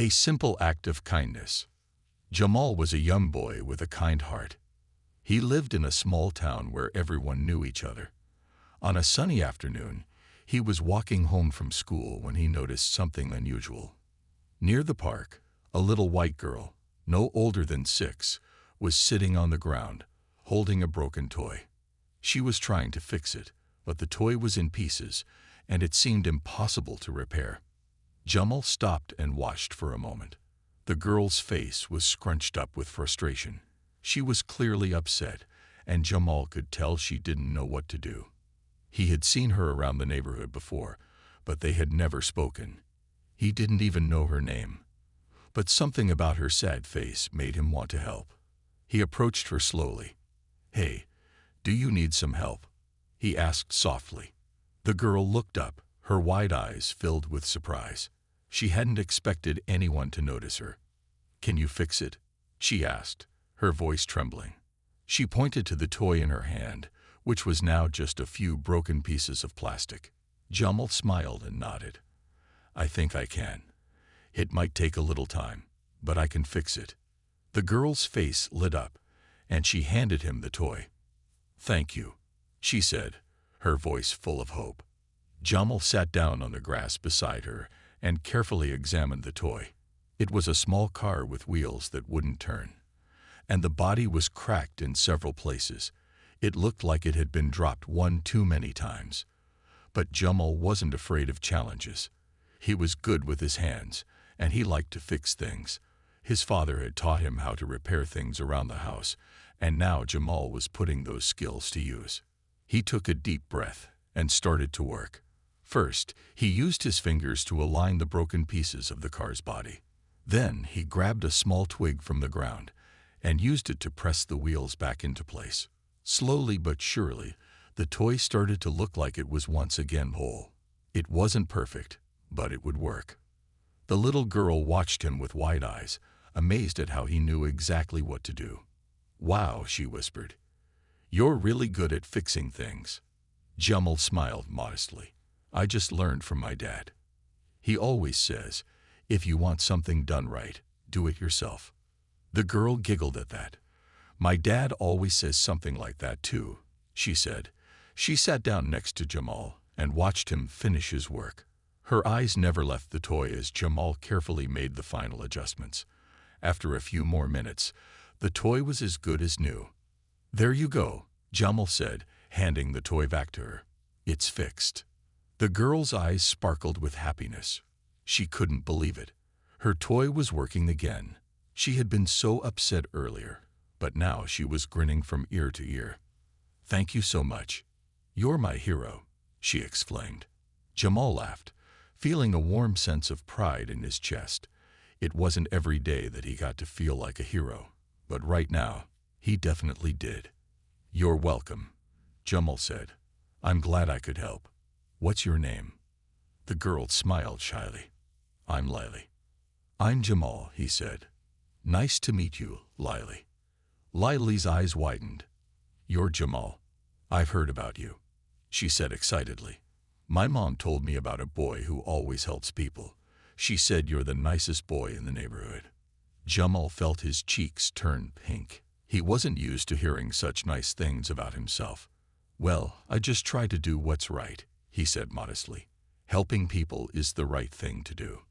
A simple act of kindness. Jamal was a young boy with a kind heart. He lived in a small town where everyone knew each other. On a sunny afternoon, he was walking home from school when he noticed something unusual. Near the park, a little white girl, no older than 6, was sitting on the ground, holding a broken toy. She was trying to fix it, but the toy was in pieces, and it seemed impossible to repair. Jamal stopped and watched for a moment. The girl's face was scrunched up with frustration. She was clearly upset, and Jamal could tell she didn't know what to do. He had seen her around the neighborhood before, but they had never spoken. He didn't even know her name. But something about her sad face made him want to help. He approached her slowly. "Hey, do you need some help?" he asked softly. The girl looked up, her wide eyes filled with surprise. She hadn't expected anyone to notice her. "Can you fix it?" she asked, her voice trembling. She pointed to the toy in her hand, which was now just a few broken pieces of plastic. Jamal smiled and nodded. "I think I can. It might take a little time, but I can fix it." The girl's face lit up, and she handed him the toy. "Thank you," she said, her voice full of hope. Jamal sat down on the grass beside her and carefully examined the toy. It was a small car with wheels that wouldn't turn, and the body was cracked in several places. It looked like it had been dropped one too many times. But Jamal wasn't afraid of challenges. He was good with his hands, and he liked to fix things. His father had taught him how to repair things around the house, and now Jamal was putting those skills to use. He took a deep breath and started to work. First, he used his fingers to align the broken pieces of the car's body. Then he grabbed a small twig from the ground and used it to press the wheels back into place. Slowly but surely, the toy started to look like it was once again whole. It wasn't perfect, but it would work. The little girl watched him with wide eyes, amazed at how he knew exactly what to do. "Wow," she whispered. "You're really good at fixing things." Jamal smiled modestly. "I just learned from my dad. He always says, if you want something done right, do it yourself." The girl giggled at that. "My dad always says something like that too," she said. She sat down next to Jamal and watched him finish his work. Her eyes never left the toy as Jamal carefully made the final adjustments. After a few more minutes, the toy was as good as new. "There you go," Jamal said, handing the toy back to her. "It's fixed." The girl's eyes sparkled with happiness. She couldn't believe it. Her toy was working again. She had been so upset earlier, but now she was grinning from ear to ear. "Thank you so much. You're my hero," she exclaimed. Jamal laughed, feeling a warm sense of pride in his chest. It wasn't every day that he got to feel like a hero, but right now, he definitely did. "You're welcome," Jamal said. "I'm glad I could help. What's your name?" The girl smiled shyly. "I'm Lily." "I'm Jamal," he said. "Nice to meet you, Lily." Lily's eyes widened. "You're Jamal. I've heard about you," she said excitedly. "My mom told me about a boy who always helps people. She said you're the nicest boy in the neighborhood." Jamal felt his cheeks turn pink. He wasn't used to hearing such nice things about himself. "Well, I just try to do what's right," he said modestly. "Helping people is the right thing to do."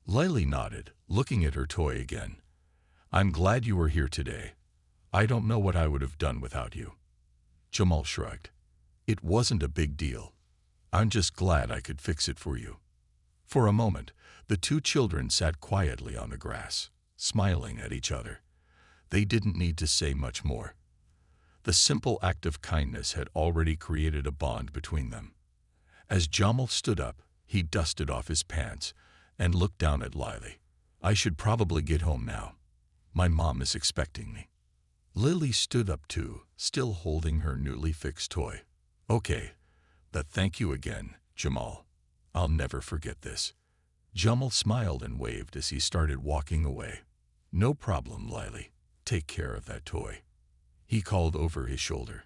Lily nodded, looking at her toy again. "I'm glad you were here today. I don't know what I would have done without you." Jamal shrugged. "It wasn't a big deal. I'm just glad I could fix it for you." For a moment, the two children sat quietly on the grass, smiling at each other. They didn't need to say much more. The simple act of kindness had already created a bond between them. As Jamal stood up, he dusted off his pants and looked down at Lily. "I should probably get home now. My mom is expecting me." Lily stood up too, still holding her newly fixed toy. "Okay, but thank you again, Jamal. I'll never forget this." Jamal smiled and waved as he started walking away. "No problem, Lily. Take care of that toy," he called over his shoulder.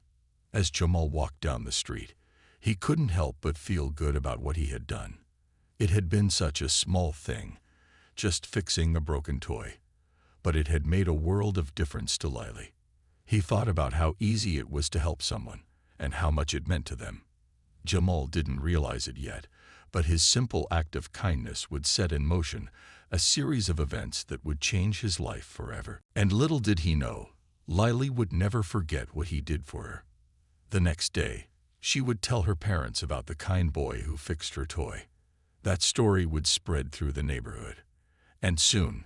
As Jamal walked down the street, he couldn't help but feel good about what he had done. It had been such a small thing, just fixing a broken toy. But it had made a world of difference to Lily. He thought about how easy it was to help someone, and how much it meant to them. Jamal didn't realize it yet, but his simple act of kindness would set in motion a series of events that would change his life forever. And little did he know, Lily would never forget what he did for her. The next day, she would tell her parents about the kind boy who fixed her toy. That story would spread through the neighborhood. And soon,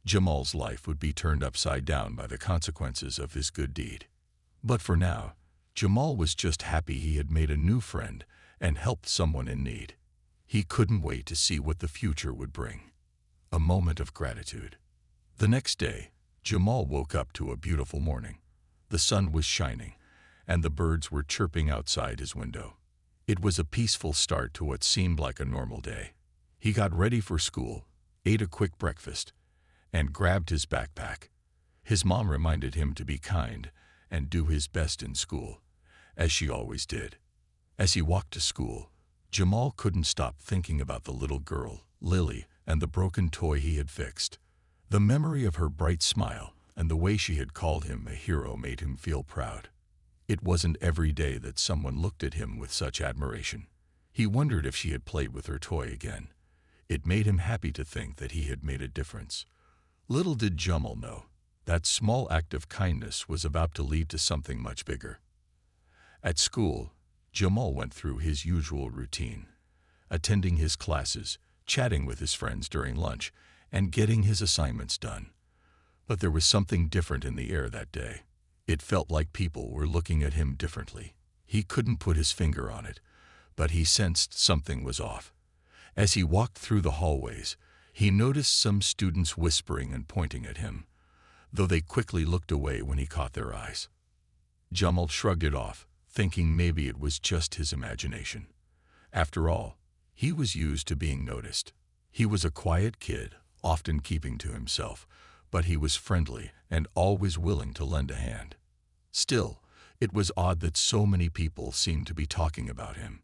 Jamal's life would be turned upside down by the consequences of his good deed. But for now, Jamal was just happy he had made a new friend and helped someone in need. He couldn't wait to see what the future would bring. A moment of gratitude. The next day, Jamal woke up to a beautiful morning. The sun was shining, and the birds were chirping outside his window. It was a peaceful start to what seemed like a normal day. He got ready for school, ate a quick breakfast, and grabbed his backpack. His mom reminded him to be kind and do his best in school, as she always did. As he walked to school, Jamal couldn't stop thinking about the little girl, Lily, and the broken toy he had fixed. The memory of her bright smile and the way she had called him a hero made him feel proud. It wasn't every day that someone looked at him with such admiration. He wondered if she had played with her toy again. It made him happy to think that he had made a difference. Little did Jamal know, that small act of kindness was about to lead to something much bigger. At school, Jamal went through his usual routine, attending his classes, chatting with his friends during lunch, and getting his assignments done. But there was something different in the air that day. It felt like people were looking at him differently. He couldn't put his finger on it, but he sensed something was off. As he walked through the hallways, he noticed some students whispering and pointing at him, though they quickly looked away when he caught their eyes. Jamal shrugged it off, thinking maybe it was just his imagination. After all, he was used to being noticed. He was a quiet kid, often keeping to himself, but he was friendly and always willing to lend a hand. Still, it was odd that so many people seemed to be talking about him.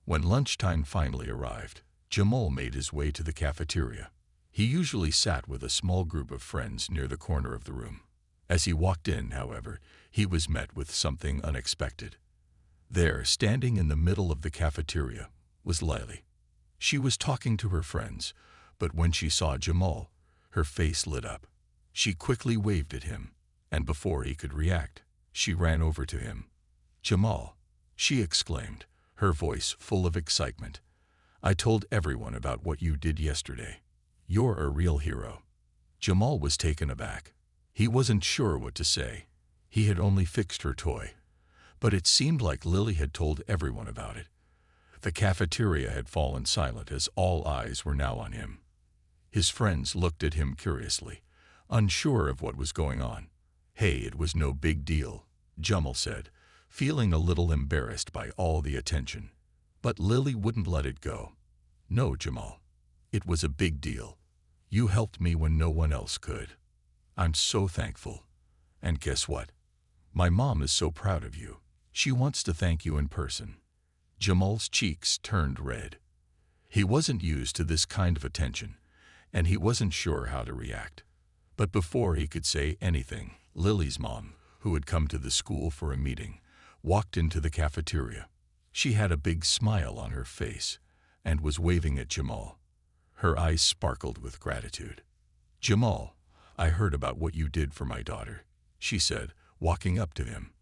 When lunchtime finally arrived, Jamal made his way to the cafeteria. He usually sat with a small group of friends near the corner of the room. As he walked in, however, he was met with something unexpected. There, standing in the middle of the cafeteria, was Lily. She was talking to her friends, but when she saw Jamal, her face lit up. She quickly waved at him, and before he could react, she ran over to him. "Jamal," she exclaimed, her voice full of excitement. "I told everyone about what you did yesterday. You're a real hero." Jamal was taken aback. He wasn't sure what to say. He had only fixed her toy, but it seemed like Lily had told everyone about it. The cafeteria had fallen silent as all eyes were now on him. His friends looked at him curiously, unsure of what was going on. "Hey, it was no big deal," Jamal said, feeling a little embarrassed by all the attention. But Lily wouldn't let it go. "No, Jamal. It was a big deal. You helped me when no one else could. I'm so thankful. And guess what? My mom is so proud of you. She wants to thank you in person." Jamal's cheeks turned red. He wasn't used to this kind of attention, and he wasn't sure how to react. But before he could say anything, Lily's mom, who had come to the school for a meeting, walked into the cafeteria. She had a big smile on her face and was waving at Jamal. Her eyes sparkled with gratitude. "Jamal, I heard about what you did for my daughter," she said, walking up to him.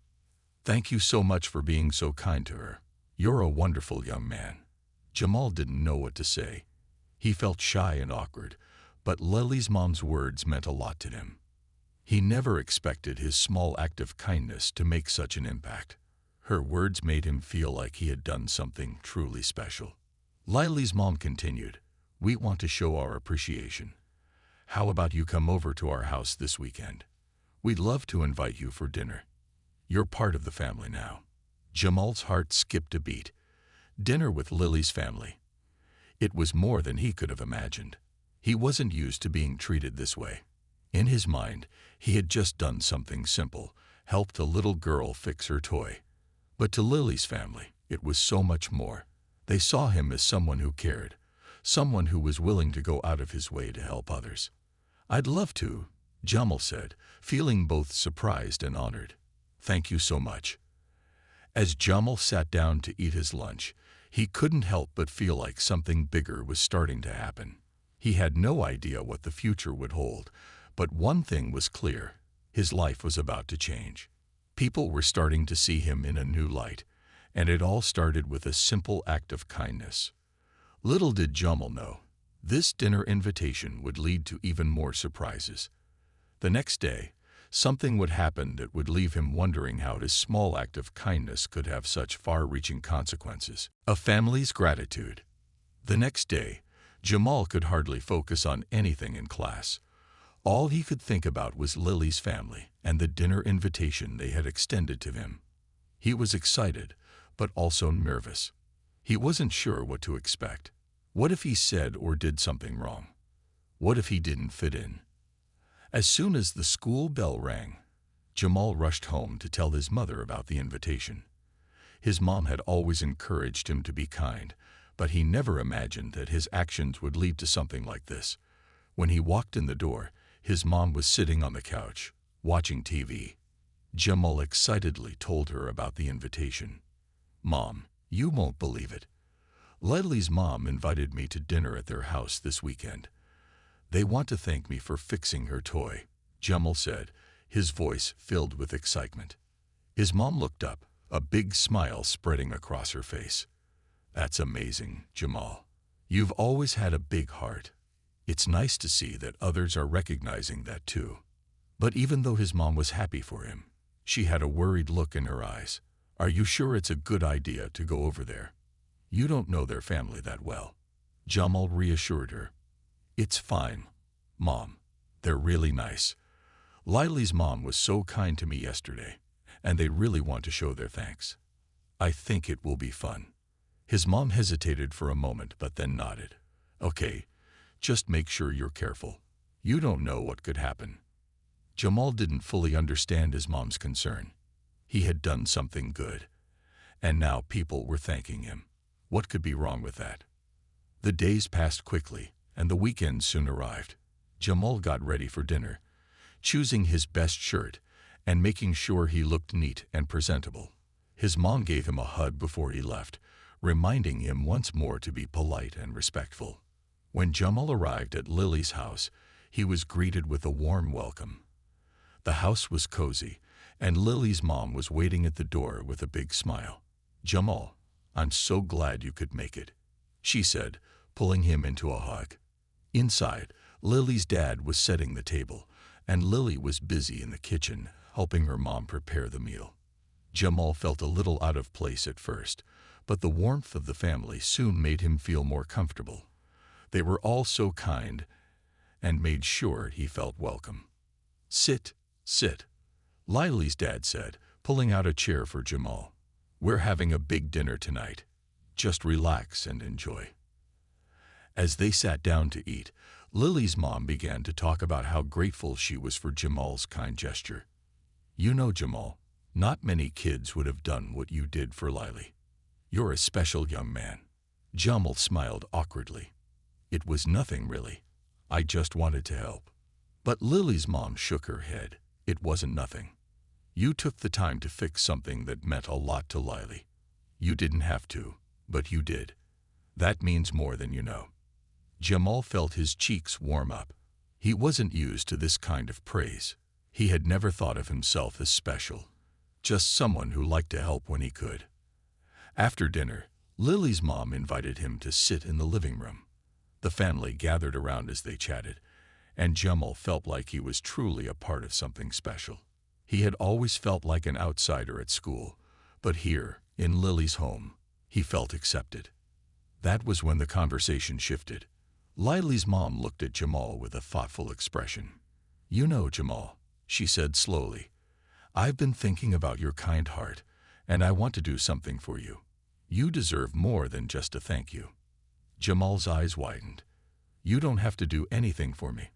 "Thank you so much for being so kind to her. You're a wonderful young man." Jamal didn't know what to say. He felt shy and awkward, but Lily's mom's words meant a lot to him. He never expected his small act of kindness to make such an impact. Her words made him feel like he had done something truly special. Lily's mom continued, "We want to show our appreciation. How about you come over to our house this weekend? We'd love to invite you for dinner. You're part of the family now." Jamal's heart skipped a beat. Dinner with Lily's family. It was more than he could have imagined. He wasn't used to being treated this way. In his mind, he had just done something simple, helped a little girl fix her toy. But to Lily's family, it was so much more. They saw him as someone who cared, someone who was willing to go out of his way to help others. "I'd love to," Jamal said, feeling both surprised and honored. "Thank you so much." As Jamal sat down to eat his lunch, he couldn't help but feel like something bigger was starting to happen. He had no idea what the future would hold, but one thing was clear: his life was about to change. People were starting to see him in a new light, and it all started with a simple act of kindness. Little did Jamal know, this dinner invitation would lead to even more surprises. The next day, something would happen that would leave him wondering how his small act of kindness could have such far-reaching consequences. A family's gratitude. The next day, Jamal could hardly focus on anything in class. All he could think about was Lily's family and the dinner invitation they had extended to him. He was excited, but also nervous. He wasn't sure what to expect. What if he said or did something wrong? What if he didn't fit in? As soon as the school bell rang, Jamal rushed home to tell his mother about the invitation. His mom had always encouraged him to be kind, but he never imagined that his actions would lead to something like this. When he walked in the door, his mom was sitting on the couch, watching TV. Jamal excitedly told her about the invitation. "Mom, you won't believe it. Lily's mom invited me to dinner at their house this weekend. They want to thank me for fixing her toy," Jamal said, his voice filled with excitement. His mom looked up, a big smile spreading across her face. "That's amazing, Jamal. You've always had a big heart. It's nice to see that others are recognizing that too." But even though his mom was happy for him, she had a worried look in her eyes. "Are you sure it's a good idea to go over there? You don't know their family that well." Jamal reassured her. "It's fine, Mom. They're really nice. Lily's mom was so kind to me yesterday, and they really want to show their thanks. I think it will be fun." His mom hesitated for a moment but then nodded. "Okay, just make sure you're careful. You don't know what could happen." Jamal didn't fully understand his mom's concern. He had done something good, and now people were thanking him. What could be wrong with that? The days passed quickly, and the weekend soon arrived. Jamal got ready for dinner, choosing his best shirt and making sure he looked neat and presentable. His mom gave him a hug before he left, reminding him once more to be polite and respectful. When Jamal arrived at Lily's house, he was greeted with a warm welcome. The house was cozy, and Lily's mom was waiting at the door with a big smile. "Jamal, I'm so glad you could make it," she said, pulling him into a hug. Inside, Lily's dad was setting the table, and Lily was busy in the kitchen, helping her mom prepare the meal. Jamal felt a little out of place at first, but the warmth of the family soon made him feel more comfortable. They were all so kind and made sure he felt welcome. Sit," Lily's dad said, pulling out a chair for Jamal. "We're having a big dinner tonight. Just relax and enjoy." As they sat down to eat, Lily's mom began to talk about how grateful she was for Jamal's kind gesture. "You know, Jamal, not many kids would have done what you did for Lily. You're a special young man." Jamal smiled awkwardly. "It was nothing really. I just wanted to help." But Lily's mom shook her head. "It wasn't nothing. You took the time to fix something that meant a lot to Lily. You didn't have to, but you did. That means more than you know." Jamal felt his cheeks warm up. He wasn't used to this kind of praise. He had never thought of himself as special, just someone who liked to help when he could. After dinner, Lily's mom invited him to sit in the living room. The family gathered around as they chatted, and Jamal felt like he was truly a part of something special. He had always felt like an outsider at school, but here, in Lily's home, he felt accepted. That was when the conversation shifted. Lily's mom looked at Jamal with a thoughtful expression. "You know, Jamal," she said slowly, "I've been thinking about your kind heart, and I want to do something for you. You deserve more than just a thank you." Jamal's eyes widened. "You don't have to do anything for me.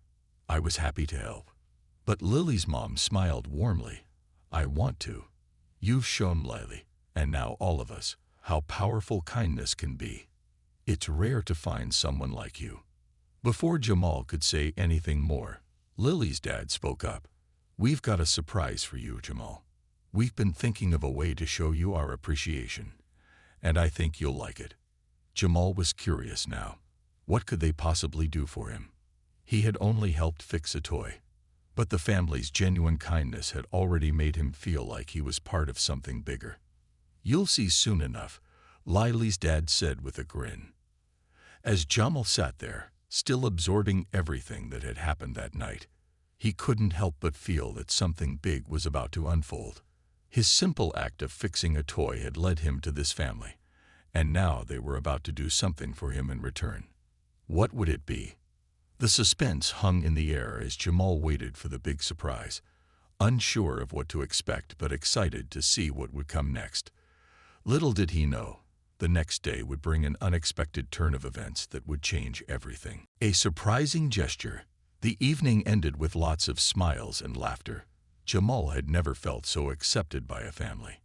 I was happy to help." But Lily's mom smiled warmly. "I want to. You've shown Lily, and now all of us, how powerful kindness can be. It's rare to find someone like you." Before Jamal could say anything more, Lily's dad spoke up. "We've got a surprise for you, Jamal. We've been thinking of a way to show you our appreciation, and I think you'll like it." Jamal was curious now. What could they possibly do for him? He had only helped fix a toy, but the family's genuine kindness had already made him feel like he was part of something bigger. "You'll see soon enough," Lily's dad said with a grin. As Jamal sat there, still absorbing everything that had happened that night, he couldn't help but feel that something big was about to unfold. His simple act of fixing a toy had led him to this family, and now they were about to do something for him in return. What would it be? The suspense hung in the air as Jamal waited for the big surprise, unsure of what to expect but excited to see what would come next. Little did he know, the next day would bring an unexpected turn of events that would change everything. A surprising gesture. The evening ended with lots of smiles and laughter. Jamal had never felt so accepted by a family.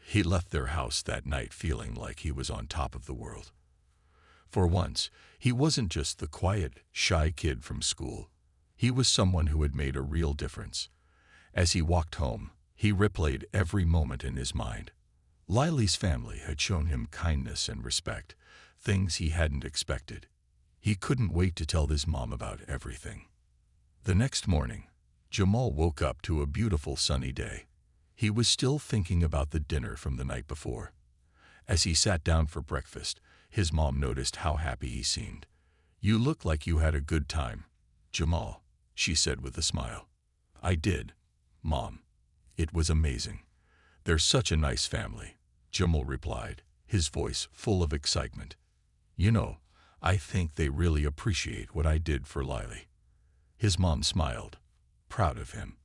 He left their house that night feeling like he was on top of the world. For once, he wasn't just the quiet, shy kid from school. He was someone who had made a real difference. As he walked home, he replayed every moment in his mind. Lily's family had shown him kindness and respect, things he hadn't expected. He couldn't wait to tell his mom about everything. The next morning, Jamal woke up to a beautiful sunny day. He was still thinking about the dinner from the night before. As he sat down for breakfast, his mom noticed how happy he seemed. "You look like you had a good time, Jamal," she said with a smile. "I did, Mom. It was amazing. They're such a nice family," Jamal replied, his voice full of excitement. "You know, I think they really appreciate what I did for Lily." His mom smiled, proud of him.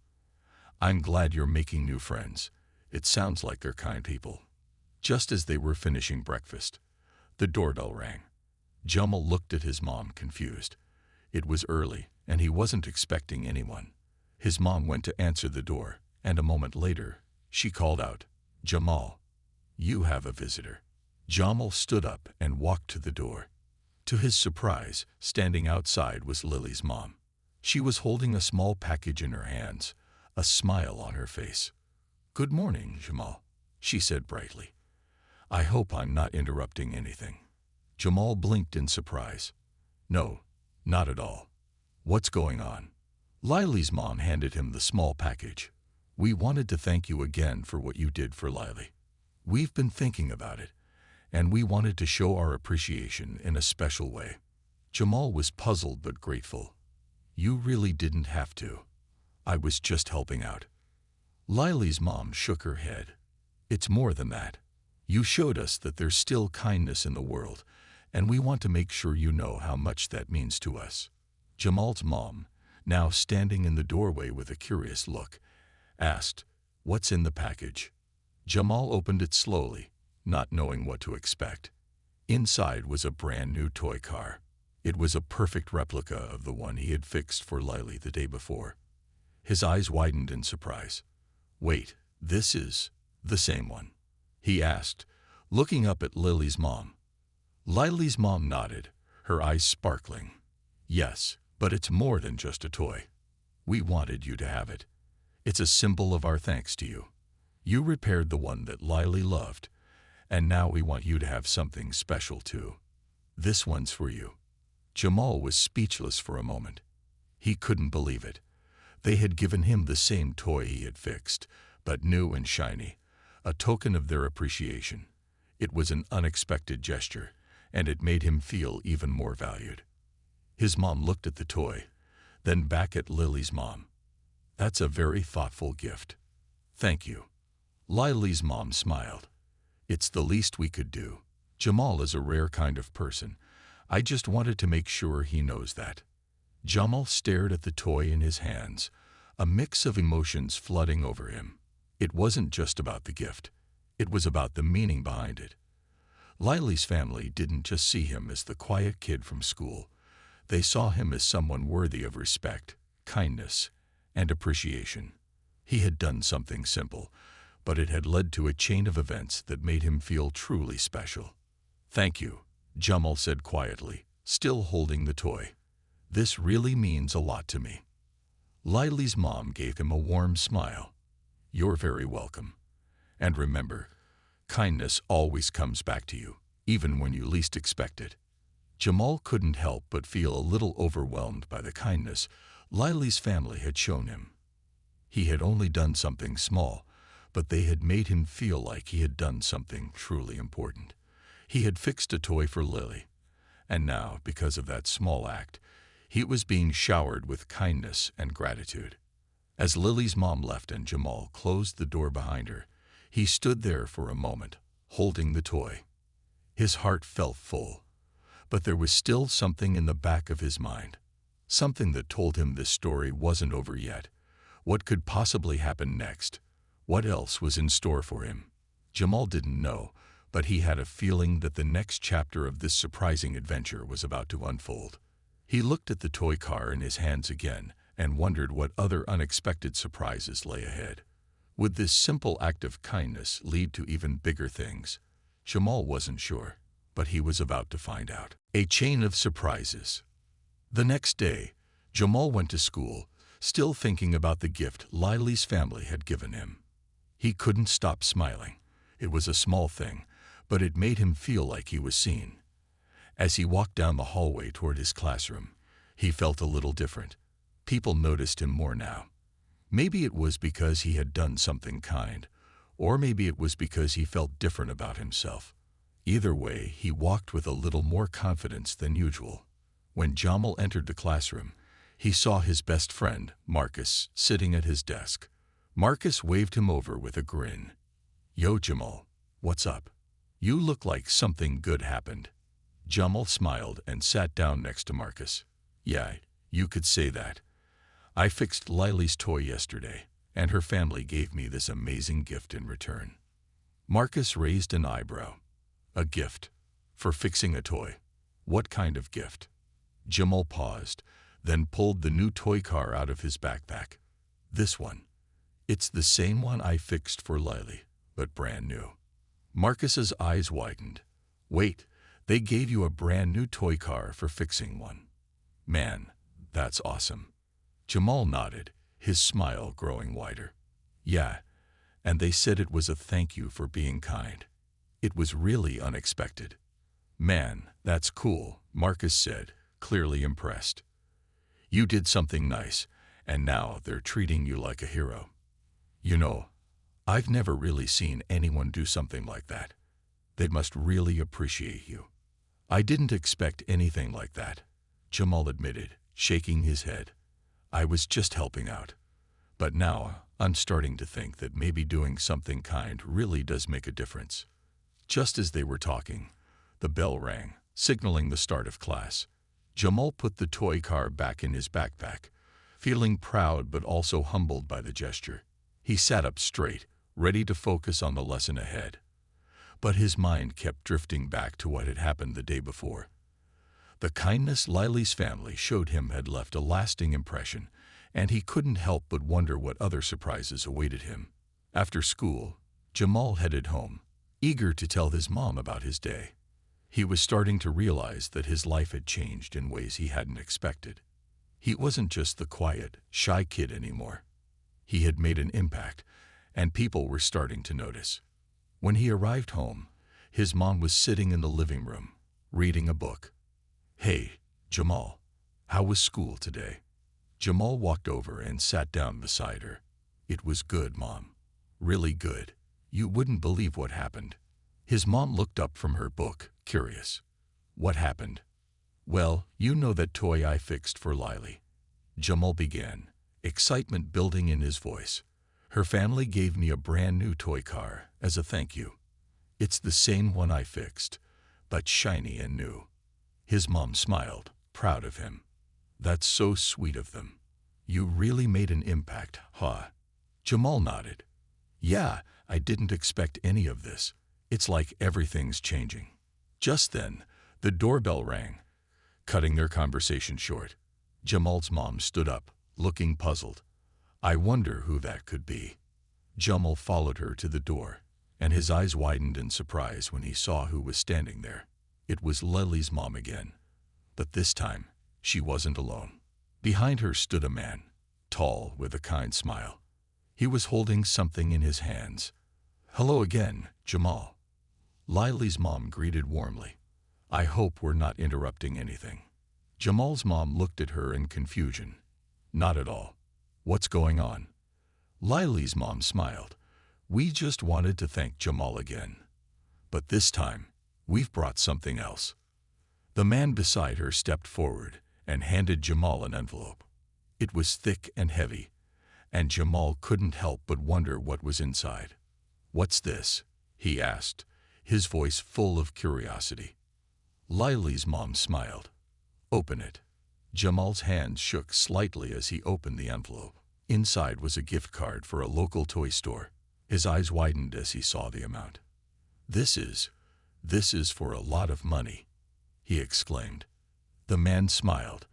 "I'm glad you're making new friends. It sounds like they're kind people." Just as they were finishing breakfast, the doorbell rang. Jamal looked at his mom, confused. It was early, and he wasn't expecting anyone. His mom went to answer the door, and a moment later, she called out, "Jamal, you have a visitor." Jamal stood up and walked to the door. To his surprise, standing outside was Lily's mom. She was holding a small package in her hands, a smile on her face. "Good morning, Jamal," she said brightly. "I hope I'm not interrupting anything." Jamal blinked in surprise. "No, not at all. What's going on?" Lily's mom handed him the small package. "We wanted to thank you again for what you did for Lily. We've been thinking about it, and we wanted to show our appreciation in a special way." Jamal was puzzled but grateful. "You really didn't have to. I was just helping out." Lily's mom shook her head. "It's more than that. You showed us that there's still kindness in the world, and we want to make sure you know how much that means to us." Jamal's mom, now standing in the doorway with a curious look, asked, "What's in the package?" Jamal opened it slowly, not knowing what to expect. Inside was a brand new toy car. It was a perfect replica of the one he had fixed for Lily the day before. His eyes widened in surprise. "Wait, this is the same one?" he asked, looking up at Lily's mom. Lily's mom nodded, her eyes sparkling. "Yes, but it's more than just a toy. We wanted you to have it. It's a symbol of our thanks to you. You repaired the one that Lily loved, and now we want you to have something special too. This one's for you." Jamal was speechless for a moment. He couldn't believe it. They had given him the same toy he had fixed, but new and shiny, a token of their appreciation. It was an unexpected gesture, and it made him feel even more valued. His mom looked at the toy, then back at Lily's mom. "That's a very thoughtful gift. Thank you." Lily's mom smiled. "It's the least we could do. Jamal is a rare kind of person. I just wanted to make sure he knows that." Jamal stared at the toy in his hands, a mix of emotions flooding over him. It wasn't just about the gift. It was about the meaning behind it. Lily's family didn't just see him as the quiet kid from school. They saw him as someone worthy of respect, kindness, and appreciation. He had done something simple, but it had led to a chain of events that made him feel truly special. "Thank you, Jamal said quietly, still holding the toy. This really means a lot to me. Lily's mom gave him a warm smile. You're very welcome. And remember, kindness always comes back to you, even when you least expect it. Jamal couldn't help but feel a little overwhelmed by the kindness Lily's family had shown him. He had only done something small, but they had made him feel like he had done something truly important. He had fixed a toy for Lily, and now, because of that small act, he was being showered with kindness and gratitude. As Lily's mom left and Jamal closed the door behind her, he stood there for a moment, holding the toy. His heart felt full, but there was still something in the back of his mind. Something that told him this story wasn't over yet. What could possibly happen next? What else was in store for him? Jamal didn't know, but he had a feeling that the next chapter of this surprising adventure was about to unfold. He looked at the toy car in his hands again and wondered what other unexpected surprises lay ahead. Would this simple act of kindness lead to even bigger things? Jamal wasn't sure, but he was about to find out. A chain of surprises. The next day, Jamal went to school, still thinking about the gift Lily's family had given him. He couldn't stop smiling. It was a small thing, but it made him feel like he was seen. As he walked down the hallway toward his classroom, he felt a little different. People noticed him more now. Maybe it was because he had done something kind, or maybe it was because he felt different about himself. Either way, he walked with a little more confidence than usual. When Jamal entered the classroom, he saw his best friend, Marcus, sitting at his desk. Marcus waved him over with a grin. Yo, Jamal, what's up? You look like something good happened. Jamal smiled and sat down next to Marcus. Yeah, you could say that. I fixed Lily's toy yesterday, and her family gave me this amazing gift in return. Marcus raised an eyebrow. A gift? For fixing a toy? What kind of gift? Jamal paused, then pulled the new toy car out of his backpack. This one. It's the same one I fixed for Lily, but brand new. Marcus's eyes widened. Wait, they gave you a brand new toy car for fixing one. Man, that's awesome. Jamal nodded, his smile growing wider. Yeah, and they said it was a thank you for being kind. It was really unexpected. Man, that's cool, Marcus said, clearly impressed. You did something nice, and now they're treating you like a hero. You know, I've never really seen anyone do something like that. They must really appreciate you. I didn't expect anything like that, Jamal admitted, shaking his head. I was just helping out. But now I'm starting to think that maybe doing something kind really does make a difference. Just as they were talking, the bell rang, signaling the start of class. Jamal put the toy car back in his backpack, feeling proud but also humbled by the gesture. He sat up straight, ready to focus on the lesson ahead. But his mind kept drifting back to what had happened the day before. The kindness Lily's family showed him had left a lasting impression, and he couldn't help but wonder what other surprises awaited him. After school, Jamal headed home, eager to tell his mom about his day. He was starting to realize that his life had changed in ways he hadn't expected. He wasn't just the quiet, shy kid anymore. He had made an impact, and people were starting to notice. When he arrived home, his mom was sitting in the living room, reading a book. Hey, Jamal, how was school today? Jamal walked over and sat down beside her. It was good, Mom. Really good. You wouldn't believe what happened. His mom looked up from her book, curious. What happened? Well, you know that toy I fixed for Lily. Jamal began, excitement building in his voice. Her family gave me a brand new toy car as a thank you. It's the same one I fixed, but shiny and new. His mom smiled, proud of him. That's so sweet of them. You really made an impact, huh? Jamal nodded. Yeah, I didn't expect any of this. It's like everything's changing. Just then, the doorbell rang, cutting their conversation short. Jamal's mom stood up, looking puzzled. I wonder who that could be. Jamal followed her to the door, and his eyes widened in surprise when he saw who was standing there. It was Lily's mom again. But this time, she wasn't alone. Behind her stood a man, tall, with a kind smile. He was holding something in his hands. "Hello again, Jamal." Lily's mom greeted warmly. "I hope we're not interrupting anything." Jamal's mom looked at her in confusion. "Not at all. What's going on?" Lily's mom smiled. "We just wanted to thank Jamal again. But this time, we've brought something else." The man beside her stepped forward and handed Jamal an envelope. It was thick and heavy, and Jamal couldn't help but wonder what was inside. "What's this?" he asked, his voice full of curiosity. Lily's mom smiled. "Open it." Jamal's hands shook slightly as he opened the envelope. Inside was a gift card for a local toy store. His eyes widened as he saw the amount. This is for a lot of money," he exclaimed. The man smiled.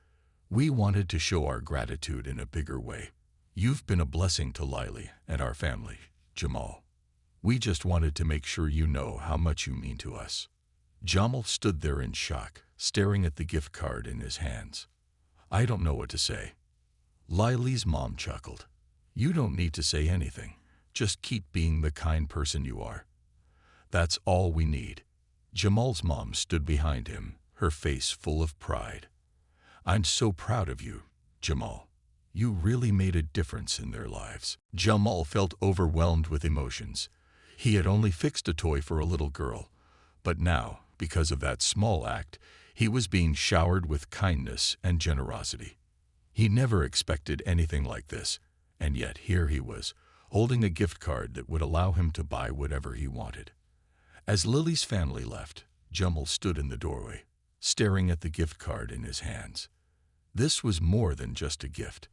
"We wanted to show our gratitude in a bigger way. You've been a blessing to Lily and our family, Jamal. We just wanted to make sure you know how much you mean to us." Jamal stood there in shock, staring at the gift card in his hands. "I don't know what to say." Lily's mom chuckled. "You don't need to say anything. Just keep being the kind person you are. That's all we need." Jamal's mom stood behind him, her face full of pride. "I'm so proud of you, Jamal. You really made a difference in their lives." Jamal felt overwhelmed with emotions. He had only fixed a toy for a little girl, but now, because of that small act, he was being showered with kindness and generosity. He never expected anything like this, and yet here he was, holding a gift card that would allow him to buy whatever he wanted. As Lily's family left, Jamal stood in the doorway, staring at the gift card in his hands. This was more than just a gift.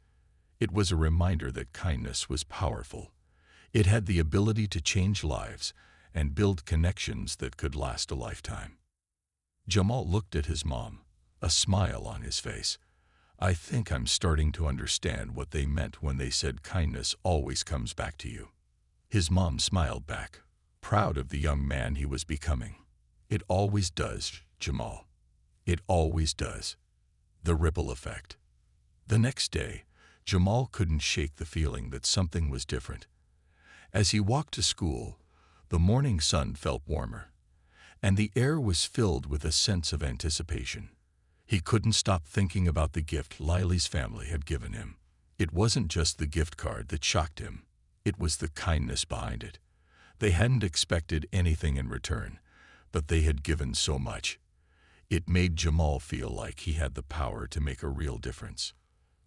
It was a reminder that kindness was powerful. It had the ability to change lives and build connections that could last a lifetime. Jamal looked at his mom, a smile on his face. "I think I'm starting to understand what they meant when they said kindness always comes back to you." His mom smiled back, proud of the young man he was becoming. "It always does, Jamal. It always does." The ripple effect. The next day, Jamal couldn't shake the feeling that something was different. As he walked to school, the morning sun felt warmer, and the air was filled with a sense of anticipation. He couldn't stop thinking about the gift Lily's family had given him. It wasn't just the gift card that shocked him. It was the kindness behind it. They hadn't expected anything in return, but they had given so much. It made Jamal feel like he had the power to make a real difference.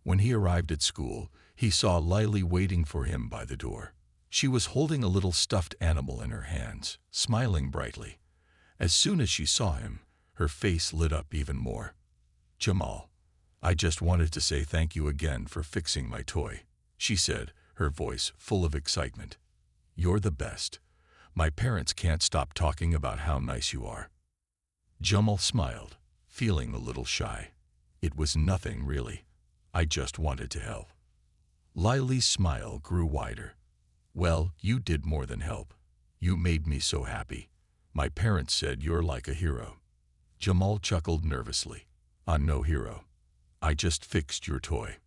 When he arrived at school, he saw Lily waiting for him by the door. She was holding a little stuffed animal in her hands, smiling brightly. As soon as she saw him, her face lit up even more. "Jamal, I just wanted to say thank you again for fixing my toy," she said, her voice full of excitement. "You're the best. My parents can't stop talking about how nice you are." Jamal smiled, feeling a little shy. "It was nothing, really. I just wanted to help." Lily's smile grew wider. "Well, you did more than help. You made me so happy. My parents said you're like a hero." Jamal chuckled nervously. "I'm no hero. I just fixed your toy."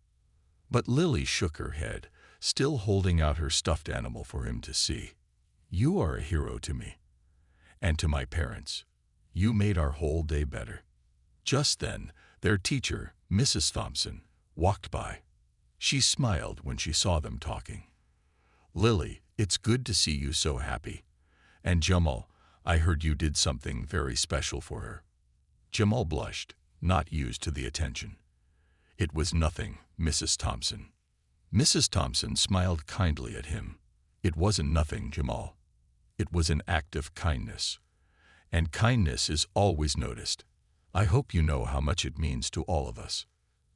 But Lily shook her head, still holding out her stuffed animal for him to see. "You are a hero to me. And to my parents. You made our whole day better." Just then, their teacher, Mrs. Thompson, walked by. She smiled when she saw them talking. "Lily, it's good to see you so happy. And Jamal, I heard you did something very special for her." Jamal blushed, not used to the attention. "It was nothing, Mrs. Thompson." Mrs. Thompson smiled kindly at him. "It wasn't nothing, Jamal. It was an act of kindness. And kindness is always noticed. I hope you know how much it means to all of us."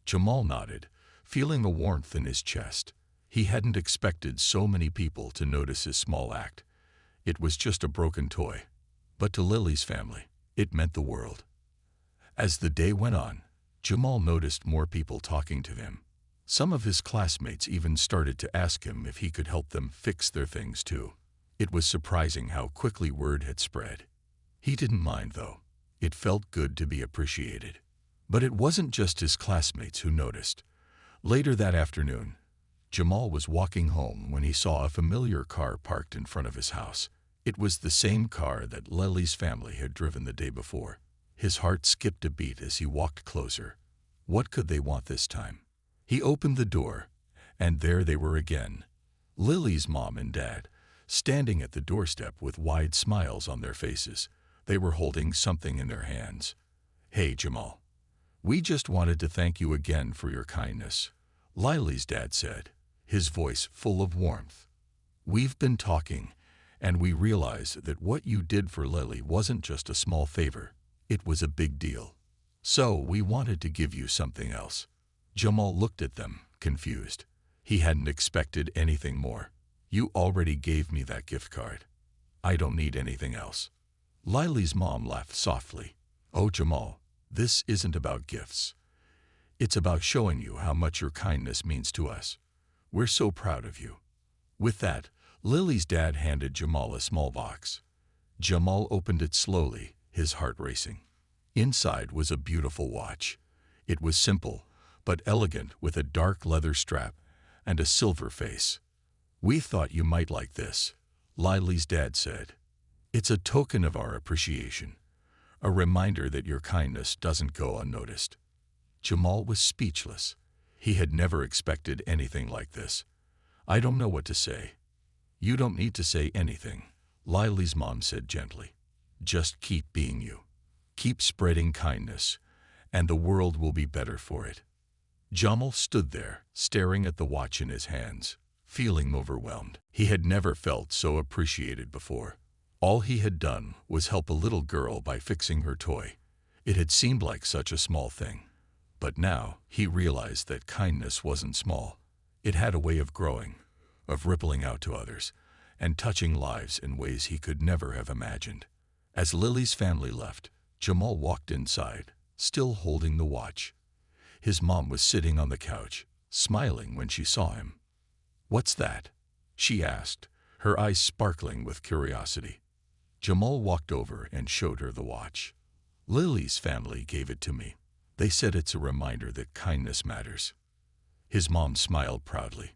Jamal nodded, feeling a warmth in his chest. He hadn't expected so many people to notice his small act. It was just a broken toy. But to Lily's family, it meant the world. As the day went on, Jamal noticed more people talking to him. Some of his classmates even started to ask him if he could help them fix their things too. It was surprising how quickly word had spread. He didn't mind, though. It felt good to be appreciated. But it wasn't just his classmates who noticed. Later that afternoon, Jamal was walking home when he saw a familiar car parked in front of his house. It was the same car that Lily's family had driven the day before. His heart skipped a beat as he walked closer. What could they want this time? He opened the door, and there they were again. Lily's mom and dad, standing at the doorstep with wide smiles on their faces. They were holding something in their hands. "Hey, Jamal. We just wanted to thank you again for your kindness," Lily's dad said, his voice full of warmth. "We've been talking, and we realized that what you did for Lily wasn't just a small favor. It was a big deal. So we wanted to give you something else." Jamal looked at them, confused. He hadn't expected anything more. "You already gave me that gift card. I don't need anything else." Lily's mom laughed softly. "Oh, Jamal, this isn't about gifts. It's about showing you how much your kindness means to us. We're so proud of you." With that, Lily's dad handed Jamal a small box. Jamal opened it slowly, his heart racing. Inside was a beautiful watch. It was simple, but elegant, with a dark leather strap and a silver face. "We thought you might like this," Lily's dad said. "It's a token of our appreciation, a reminder that your kindness doesn't go unnoticed." Jamal was speechless. He had never expected anything like this. "I don't know what to say." "You don't need to say anything," Lily's mom said gently. "Just keep being you. Keep spreading kindness, and the world will be better for it." Jamal stood there, staring at the watch in his hands, feeling overwhelmed. He had never felt so appreciated before. All he had done was help a little girl by fixing her toy. It had seemed like such a small thing. But now he realized that kindness wasn't small. It had a way of growing, of rippling out to others, and touching lives in ways he could never have imagined. As Lily's family left, Jamal walked inside, still holding the watch. His mom was sitting on the couch, smiling when she saw him. "What's that?" she asked, her eyes sparkling with curiosity. Jamal walked over and showed her the watch. "Lily's family gave it to me. They said it's a reminder that kindness matters." His mom smiled proudly.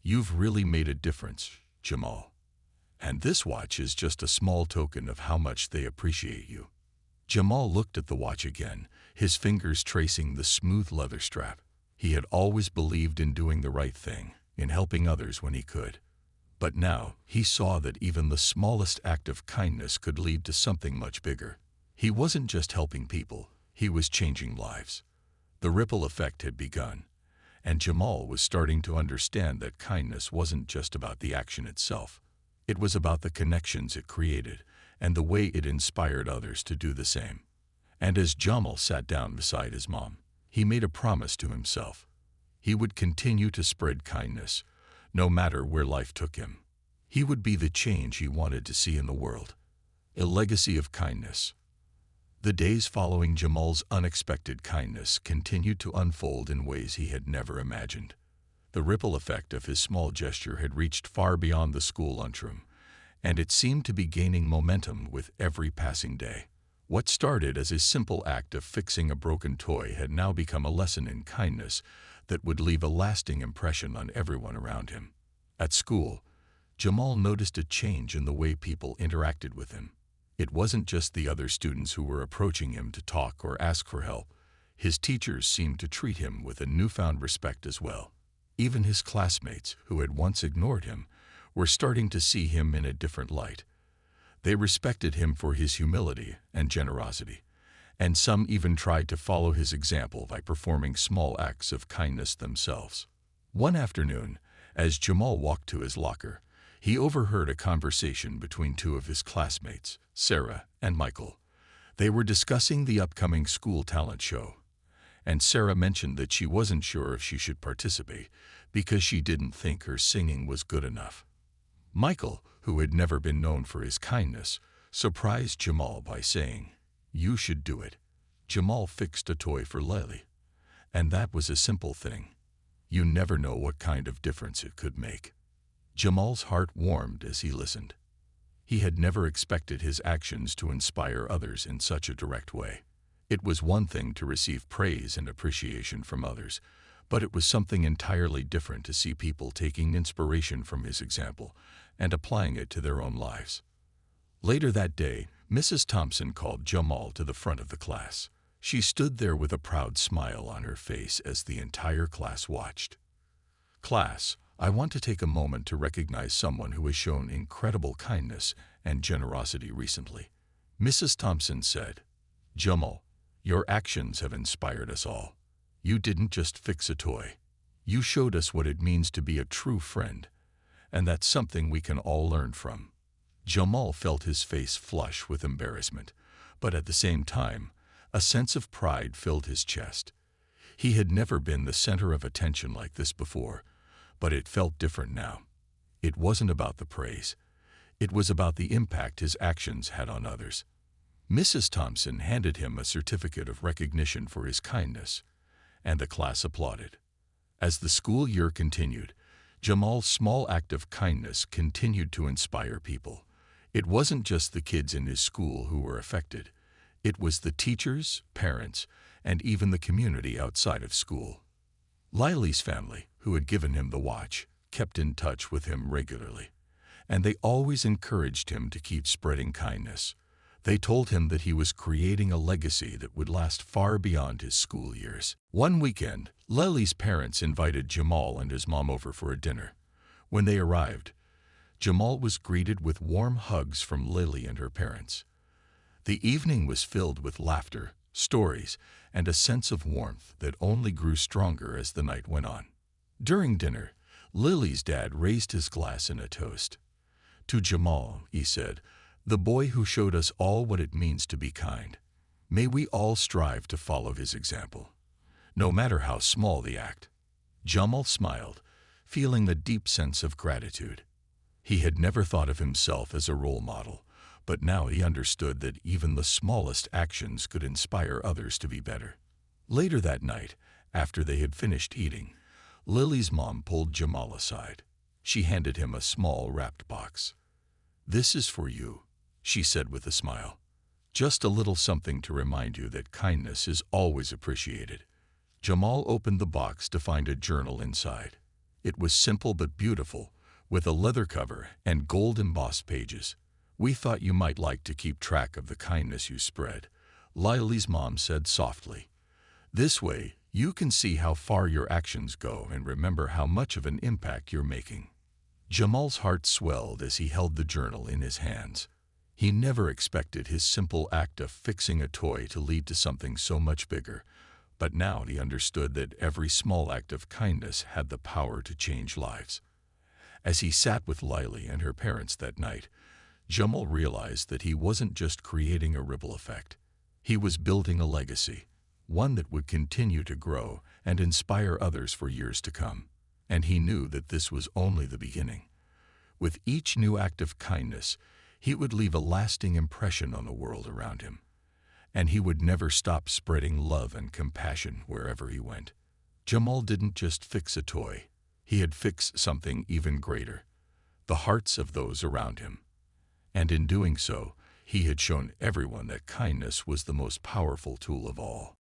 "You've really made a difference, Jamal. And this watch is just a small token of how much they appreciate you." Jamal looked at the watch again, his fingers tracing the smooth leather strap. He had always believed in doing the right thing, in helping others when he could. But now he saw that even the smallest act of kindness could lead to something much bigger. He wasn't just helping people, he was changing lives. The ripple effect had begun, and Jamal was starting to understand that kindness wasn't just about the action itself. It was about the connections it created and the way it inspired others to do the same. And as Jamal sat down beside his mom, he made a promise to himself. He would continue to spread kindness, no matter where life took him. He would be the change he wanted to see in the world, a legacy of kindness. The days following Jamal's unexpected kindness continued to unfold in ways he had never imagined. The ripple effect of his small gesture had reached far beyond the school lunchroom, and it seemed to be gaining momentum with every passing day. What started as a simple act of fixing a broken toy had now become a lesson in kindness that would leave a lasting impression on everyone around him. At school, Jamal noticed a change in the way people interacted with him. It wasn't just the other students who were approaching him to talk or ask for help. His teachers seemed to treat him with a newfound respect as well. Even his classmates, who had once ignored him, were starting to see him in a different light. They respected him for his humility and generosity, and some even tried to follow his example by performing small acts of kindness themselves. One afternoon, as Jamal walked to his locker, he overheard a conversation between two of his classmates, Sarah and Michael. They were discussing the upcoming school talent show, and Sarah mentioned that she wasn't sure if she should participate because she didn't think her singing was good enough. Michael, who had never been known for his kindness, surprised Jamal by saying, "You should do it." Jamal fixed a toy for Lily, and that was a simple thing. You never know what kind of difference it could make. Jamal's heart warmed as he listened. He had never expected his actions to inspire others in such a direct way. It was one thing to receive praise and appreciation from others, but it was something entirely different to see people taking inspiration from his example and applying it to their own lives. Later that day, Mrs. Thompson called Jamal to the front of the class. She stood there with a proud smile on her face as the entire class watched. "Class, I want to take a moment to recognize someone who has shown incredible kindness and generosity recently," Mrs. Thompson said. "Jamal, your actions have inspired us all. You didn't just fix a toy. You showed us what it means to be a true friend, and that's something we can all learn from." Jamal felt his face flush with embarrassment, but at the same time, a sense of pride filled his chest. He had never been the center of attention like this before, but it felt different now. It wasn't about the praise. It was about the impact his actions had on others. Mrs. Thompson handed him a certificate of recognition for his kindness, and the class applauded. As the school year continued, Jamal's small act of kindness continued to inspire people. It wasn't just the kids in his school who were affected. It was the teachers, parents, and even the community outside of school. Lily's family, who had given him the watch, kept in touch with him regularly, and they always encouraged him to keep spreading kindness. They told him that he was creating a legacy that would last far beyond his school years. One weekend, Lily's parents invited Jamal and his mom over for a dinner. When they arrived, Jamal was greeted with warm hugs from Lily and her parents. The evening was filled with laughter, stories, and a sense of warmth that only grew stronger as the night went on. During dinner, Lily's dad raised his glass in a toast. "To Jamal," he said, "the boy who showed us all what it means to be kind. May we all strive to follow his example, no matter how small the act." Jamal smiled, feeling a deep sense of gratitude. He had never thought of himself as a role model, but now he understood that even the smallest actions could inspire others to be better. Later that night, after they had finished eating, Lily's mom pulled Jamal aside. She handed him a small wrapped box. "This is for you," she said with a smile. "Just a little something to remind you that kindness is always appreciated." Jamal opened the box to find a journal inside. It was simple but beautiful, with a leather cover and gold embossed pages. "We thought you might like to keep track of the kindness you spread," Lily's mom said softly. "This way, you can see how far your actions go and remember how much of an impact you're making." Jamal's heart swelled as he held the journal in his hands. He never expected his simple act of fixing a toy to lead to something so much bigger, but now he understood that every small act of kindness had the power to change lives. As he sat with Lily and her parents that night, Jamal realized that he wasn't just creating a ripple effect. He was building a legacy, one that would continue to grow and inspire others for years to come. And he knew that this was only the beginning. With each new act of kindness, he would leave a lasting impression on the world around him. And he would never stop spreading love and compassion wherever he went. Jamal didn't just fix a toy. He had fixed something even greater, the hearts of those around him. And in doing so, he had shown everyone that kindness was the most powerful tool of all.